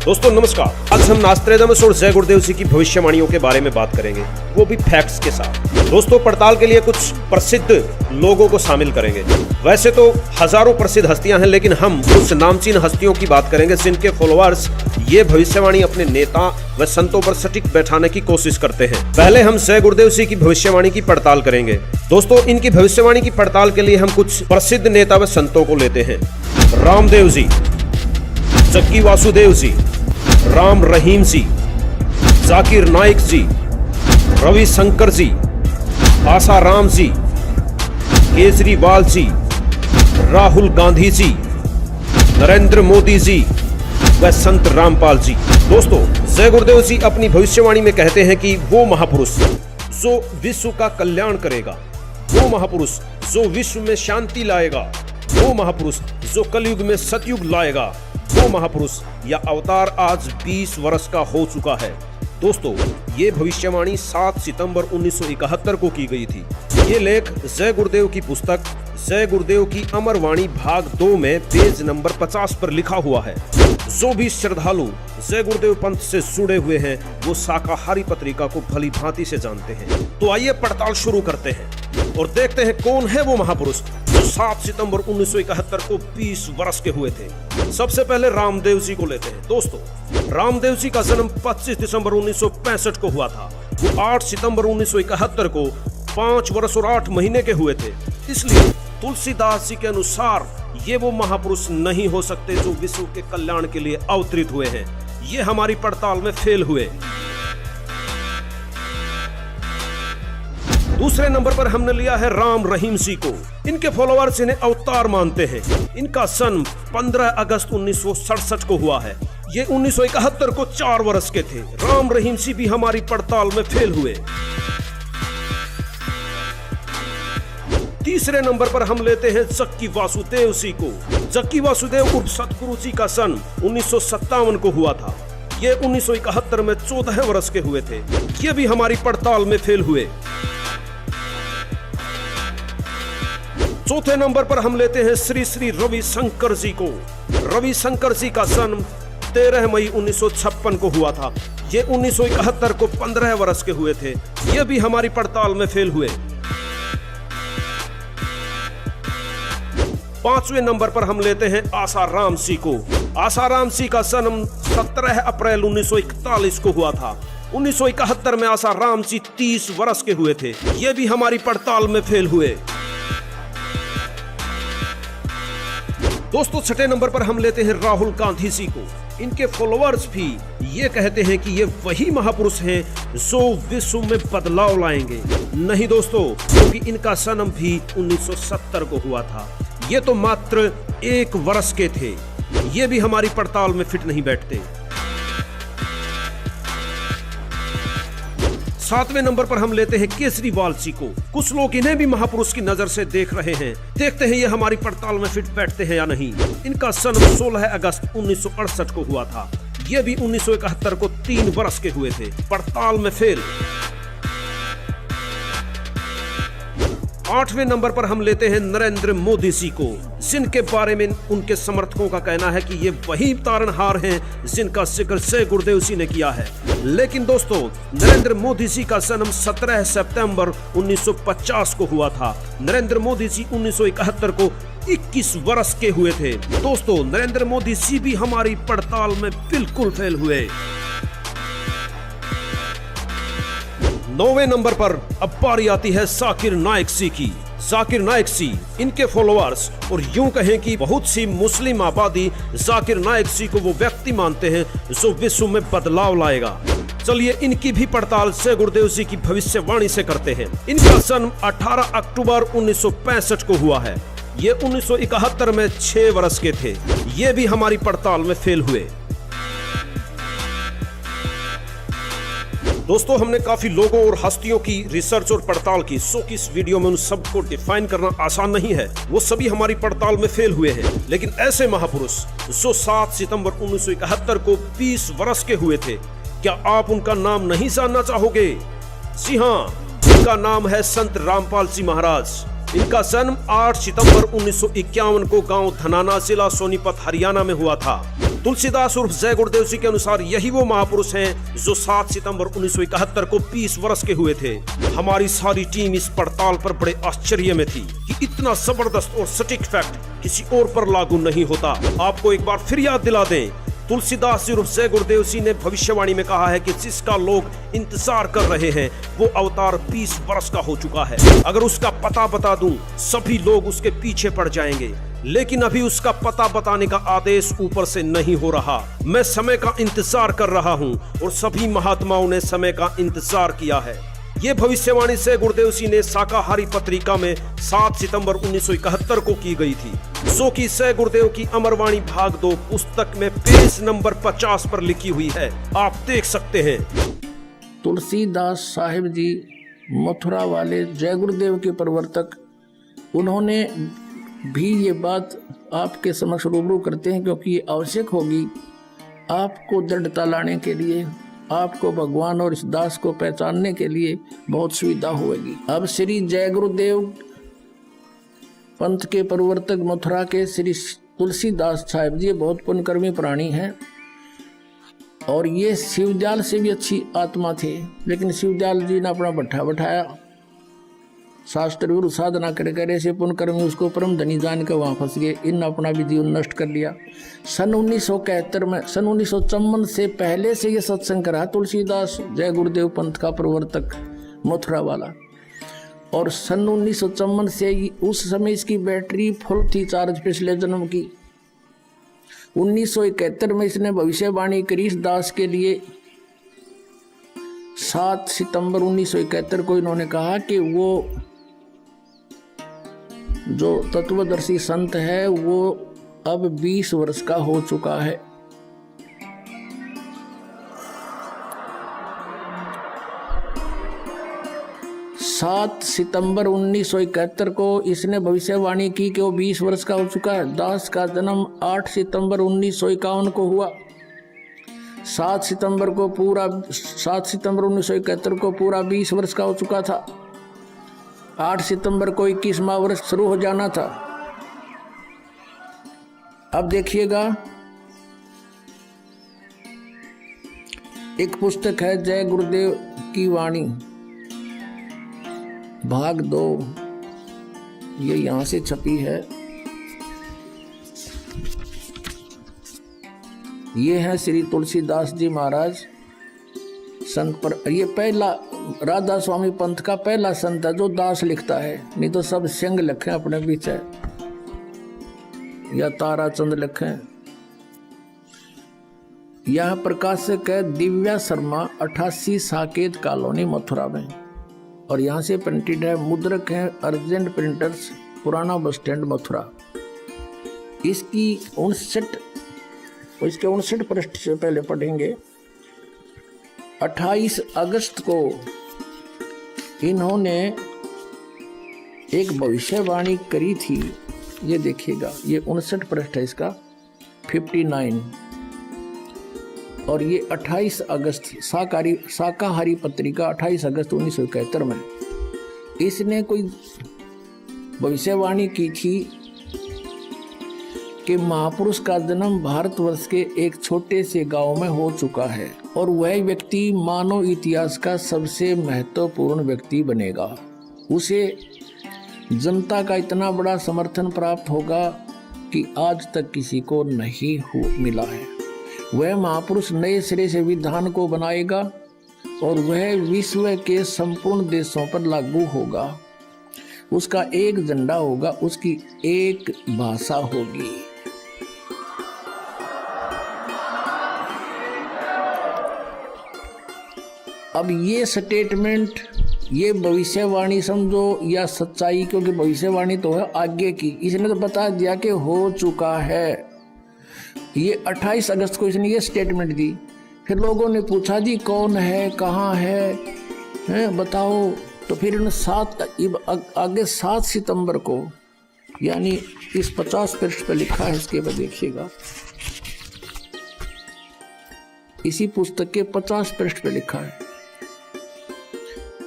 दोस्तों नमस्कार। आज हम नास्ट्रेदामस और जय गुरुदेव जी की भविष्यवाणियों के बारे में बात करेंगे, वो भी फैक्ट्स के साथ। दोस्तों पड़ताल के लिए कुछ प्रसिद्ध लोगों को शामिल करेंगे। वैसे तो हजारों प्रसिद्ध हस्तियां हैं, लेकिन हम कुछ नामचीन हस्तियों की बात करेंगे जिनके फॉलोअर्स ये भविष्यवाणी अपने नेता व संतों पर सटीक बैठाने की कोशिश करते हैं। पहले हम जय गुरुदेव जी की भविष्यवाणी की पड़ताल करेंगे। दोस्तों इनकी भविष्यवाणी की पड़ताल के लिए हम कुछ प्रसिद्ध नेता व संतों को लेते हैं। रामदेव जी, जक्की वासुदेव जी, राम रहीम जी, जाकिर नाइक जी, रवि शंकर जी, आसाराम जी, केजरीवाल जी, राहुल गांधी जी, नरेंद्र मोदी जी व संत रामपाल जी। दोस्तों जय गुरुदेव जी अपनी भविष्यवाणी में कहते हैं कि वो महापुरुष जो विश्व का कल्याण करेगा, वो महापुरुष जो विश्व में शांति लाएगा, वो महापुरुष जो कलयुग में सतयुग लाएगा, वो महापुरुष या अवतार आज 20 वर्ष का हो चुका है। दोस्तों ये भविष्यवाणी 7 सितंबर 1971 को की गई थी। ये लेख जय गुरुदेव की पुस्तक जय गुरुदेव की अमर वाणी भाग 2 में पेज नंबर 50 पर लिखा हुआ है। जो भी श्रद्धालु जय गुरुदेव पंथ से जुड़े हुए हैं वो शाकाहारी पत्रिका को भली भांति से जानते हैं। तो आइए पड़ताल शुरू करते हैं और देखते हैं कौन है वो महापुरुष जो 7 सितंबर 1971 को 20 वर्ष के हुए थे। सबसे पहले रामदेव जी को लेते हैं। दोस्तों रामदेव जी का जन्म 25 दिसंबर 1965 को हुआ था। वो 8 सितंबर 1971 को 5 वर्ष और 8 महीने के हुए थे। इसलिए तुलसीदास जी के अनुसार ये वो महापुरुष नहीं हो सकते जो विश्व के कल्याण के लिए अवतरित हुए हैं। ये हमारी पड़ताल में फेल हुए। दूसरे नंबर पर हमने लिया है राम रहीम जी को। इनके फॉलोअर्स इन्हें अवतार मानते हैं। इनका जन्म 15 अगस्त 1967 को हुआ है। ये 1971 को 4 वर्ष के थे। राम रहीम जी भी हमारी पड़ताल में फेल हुए। तीसरे नंबर पर हम लेते हैं जक्की वासुदेव जी को। जक्की वासुदेव उर्फ सतगुरु जी का जन्म 1957 को हुआ था। ये 1971 में 14 वर्ष के हुए थे। ये भी हमारी पड़ताल में फेल हुए। चौथे नंबर पर हम लेते हैं श्री श्री रवि शंकर जी को। रवि शंकर जी का जन्म 13 मई 1956 को हुआ था। ये 1971 को 15 वर्ष के हुए थे। ये भी हमारी पड़ताल में फेल हुए। पांचवें नंबर पर हम लेते हैं आसाराम जी को। आसाराम जी का जन्म 17 अप्रैल 1941 को हुआ था। 1971 में आसाराम जी 30 वर्ष के हुए थे। ये भी हमारी पड़ताल में फेल हुए। दोस्तों छठे नंबर पर हम लेते हैं राहुल गांधी जी को। इनके फॉलोअर्स भी ये कहते हैं कि ये वही महापुरुष हैं जो विश्व में बदलाव लाएंगे। नहीं दोस्तों, क्योंकि इनका जन्म भी 1970 को हुआ था। ये तो मात्र 1 वर्ष के थे। ये भी हमारी पड़ताल में फिट नहीं बैठते। 7वें नंबर पर हम लेते हैं केजरीवाल जी को। कुछ लोग इन्हें भी महापुरुष की नजर से देख रहे हैं। देखते हैं ये हमारी पड़ताल में फिट बैठते हैं या नहीं। इनका जन्म 16 अगस्त 1968 को हुआ था। ये भी 1971 को 3 वर्ष के हुए थे। पड़ताल में फेल। 8वें नंबर पर हम लेते हैं नरेंद्र मोदी जी को, जिनके बारे में उनके समर्थकों का कहना है कि ये वही तारणहार हैं जिनका जिक्र जय गुरुदेव जी ने किया है। लेकिन दोस्तों नरेंद्र मोदी जी का जन्म 17 सितंबर 1950 को हुआ था। नरेंद्र मोदी जी 1971 को 21 वर्ष के हुए थे। दोस्तों नरेंद्र मोदी जी भी हमारी पड़ताल में बिल्कुल फेल हुए। 9वें नंबर पर अब बारी आती है जाकिर नाइक जी की। जाकिर नाइक जी, इनके फॉलोअर्स और यूं कहें कि बहुत सी मुस्लिम आबादी जाकिर नाइक जी को वो व्यक्ति मानते हैं जो विश्व में बदलाव लाएगा। चलिए इनकी भी पड़ताल जय गुरुदेव जी की भविष्यवाणी से करते हैं। इनका जन्म 18 अक्टूबर 1965 को हुआ है। ये 1971 में 6 वर्ष के थे। ये भी हमारी पड़ताल में फेल हुए। दोस्तों हमने काफी लोगों और हस्तियों की रिसर्च और पड़ताल की, सो कि इस वीडियो में उन सबको डिफाइन करना आसान नहीं है। वो सभी हमारी पड़ताल में फेल हुए हैं। लेकिन ऐसे महापुरुष जो 7 सितंबर 1971 को 20 वर्ष के हुए थे, क्या आप उनका नाम नहीं जानना चाहोगे? जी हाँ, उनका नाम है संत रामपाल जी महाराज। इनका जन्म 8 सितंबर 1951 को गांव धनाना, जिला सोनीपत, हरियाणा में हुआ था। तुलसीदास उर्फ जय गुरुदेव जी के अनुसार यही वो महापुरुष हैं जो 7 सितंबर 1971 को 20 वर्ष के हुए थे। हमारी सारी टीम इस पड़ताल पर बड़े आश्चर्य में थी कि इतना जबरदस्त और सटीक फैक्ट किसी और पर लागू नहीं होता। आपको एक बार फिर याद दिला दें, तुलसीदास जी उर्फ जय गुरुदेव जी ने भविष्यवाणी में कहा है कि जिसका लोग इंतजार कर रहे हैं वो अवतार 20 वर्ष का हो चुका है। अगर उसका पता बता दूं, सभी लोग उसके पीछे पड़ जाएंगे, लेकिन अभी उसका पता बताने का आदेश ऊपर से नहीं हो रहा। मैं समय का इंतजार कर रहा हूं और सभी महात्माओं ने समय का इंतजार किया है। ये भविष्यवाणी से गुरुदेव जी ने शाकाहारी पत्रिका में 7 सितंबर 1971 को की गई थी, जो कि से गुरुदेव की अमरवाणी भाग 2 पुस्तक में पेज नंबर 50 पर लिखी हुई है। आप देख सकते हैं। तुलसीदास साहिब जी मथुरा वाले जय गुरुदेव के प्रवर्तक, उन्होंने भी ये बात आपके समक्ष रूबरू करते हैं, क्योंकि ये आवश्यक होगी आपको दृढ़ता लाने के लिए, आपको भगवान और इस दास को पहचानने के लिए बहुत सुविधा होगी। अब श्री जय गुरुदेव पंथ के प्रवर्तक मथुरा के श्री तुलसीदास साहिब जी बहुत पुण्यकर्मी प्राणी हैं और ये शिवजाल से भी अच्छी आत्मा थे, लेकिन शिवजाल जी ने अपना भट्ठा बैठाया, शास्त्र विरुद्ध साधना कर ऐसे पुण्यकर्मी उसको परम धनी जान के वहाँ फंस गए। इन अपना भी जीवन नष्ट कर लिया। सन 1971 में, सन 1954 से पहले से ये सत्संग करा तुलसीदास जय गुरुदेव पंथ का प्रवर्तक मथुरा वाला, और सन 1954 से उस समय इसकी बैटरी फुल थी चार्ज पिछले जन्म की। 1971 में इसने भविष्यवाणी करी इस दास के लिए। 7 सितंबर 1971 को इन्होंने कहा कि वो जो तत्वदर्शी संत है वो अब 20 वर्ष का हो चुका है। सात सितंबर 1971 को इसने भविष्यवाणी की कि वो 20 वर्ष का हो चुका है। दास का जन्म 8 सितंबर 1951 को हुआ। 7 सितंबर 1971 को पूरा 20 वर्ष का हो चुका था। 8 सितंबर को 21वां वर्ष शुरू हो जाना था। अब देखिएगा, एक पुस्तक है जय गुरुदेव की वाणी भाग 2, ये यहां से छपी है। ये है श्री तुलसीदास जी महाराज संत पर। ये पहला राधा स्वामी पंथ का पहला संत है जो दास लिखता है, नहीं तो सब सिंह लिखे अपने पीछे या ताराचंद लिखे। यह प्रकाशक है दिव्या शर्मा, 88 साकेत कॉलोनी मथुरा में, और यहाँ से प्रिंटेड है। मुद्रक है अर्जेंट प्रिंटर्स, पुराना बस स्टैंड मथुरा। इसकी 59 पृष्ठ से पहले पढ़ेंगे। 28 अगस्त को इन्होंने एक भविष्यवाणी करी थी, ये देखिएगा, ये 59 पृष्ठ है इसका, 59, और ये 28 अगस्त शाकाहारी पत्रिका 28 अगस्त 1971 में इसने कोई भविष्यवाणी की थी कि महापुरुष का जन्म भारतवर्ष के एक छोटे से गांव में हो चुका है और वह व्यक्ति मानव इतिहास का सबसे महत्वपूर्ण व्यक्ति बनेगा। उसे जनता का इतना बड़ा समर्थन प्राप्त होगा कि आज तक किसी को नहीं मिला है। वह महापुरुष नए सिरे से विधान को बनाएगा और वह विश्व के संपूर्ण देशों पर लागू होगा। उसका एक झंडा होगा, उसकी एक भाषा होगी। अब ये स्टेटमेंट, ये भविष्यवाणी समझो या सच्चाई, क्योंकि भविष्यवाणी तो है आगे की, इसने तो बता दिया कि हो चुका है। ये 28 अगस्त को इसने ये स्टेटमेंट दी। फिर लोगों ने पूछा जी कौन है, कहाँ है, बताओ। तो फिर इन्होंने आगे 7 सितंबर को, यानी इस 50 पृष्ठ पर लिखा है, इसके बाद देखिएगा, इसी पुस्तक के 50 पृष्ठ पर लिखा है,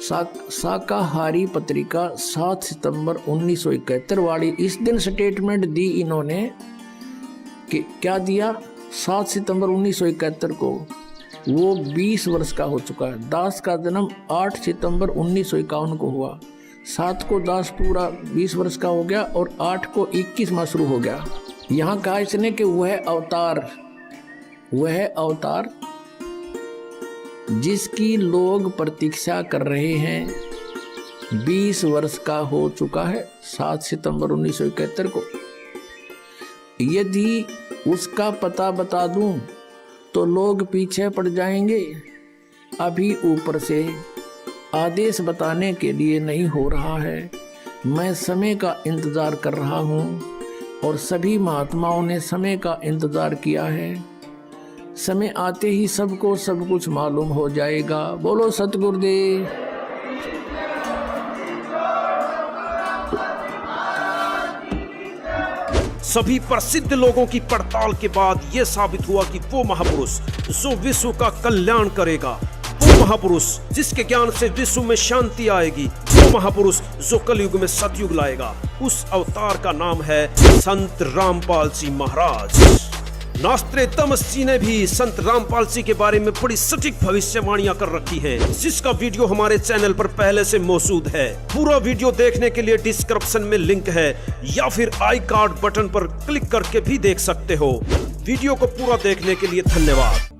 शाकाहारी पत्रिका 7 सितंबर 1971 वाली। इस दिन स्टेटमेंट दी इन्होंने कि क्या दिया 7 सितंबर 1971 को वो 20 वर्ष का हो चुका है। दास का जन्म 8 सितंबर 1951 को हुआ। 7 को दास पूरा 20 वर्ष का हो गया और 8 को 21वां शुरू हो गया। यहाँ कहा इसने कि वह अवतार जिसकी लोग प्रतीक्षा कर रहे हैं 20 वर्ष का हो चुका है 7 सितंबर 1971 को। यदि उसका पता बता दूं तो लोग पीछे पड़ जाएंगे। अभी ऊपर से आदेश बताने के लिए नहीं हो रहा है। मैं समय का इंतजार कर रहा हूँ और सभी महात्माओं ने समय का इंतजार किया है। समय आते ही सबको सब कुछ मालूम हो जाएगा। बोलो सतगुरुदेव। सभी प्रसिद्ध लोगों की पड़ताल के बाद यह साबित हुआ कि वो महापुरुष जो विश्व का कल्याण करेगा, वो महापुरुष जिसके ज्ञान से विश्व में शांति आएगी, वो महापुरुष जो कलयुग में सतयुग लाएगा, उस अवतार का नाम है संत रामपाल सिंह महाराज। नास्त्रेदमस जी ने भी संत रामपाल सिंह के बारे में बड़ी सटीक भविष्यवाणियां कर रखी हैं, जिसका वीडियो हमारे चैनल पर पहले से मौजूद है। पूरा वीडियो देखने के लिए डिस्क्रिप्शन में लिंक है या फिर आई कार्ड बटन पर क्लिक करके भी देख सकते हो। वीडियो को पूरा देखने के लिए धन्यवाद।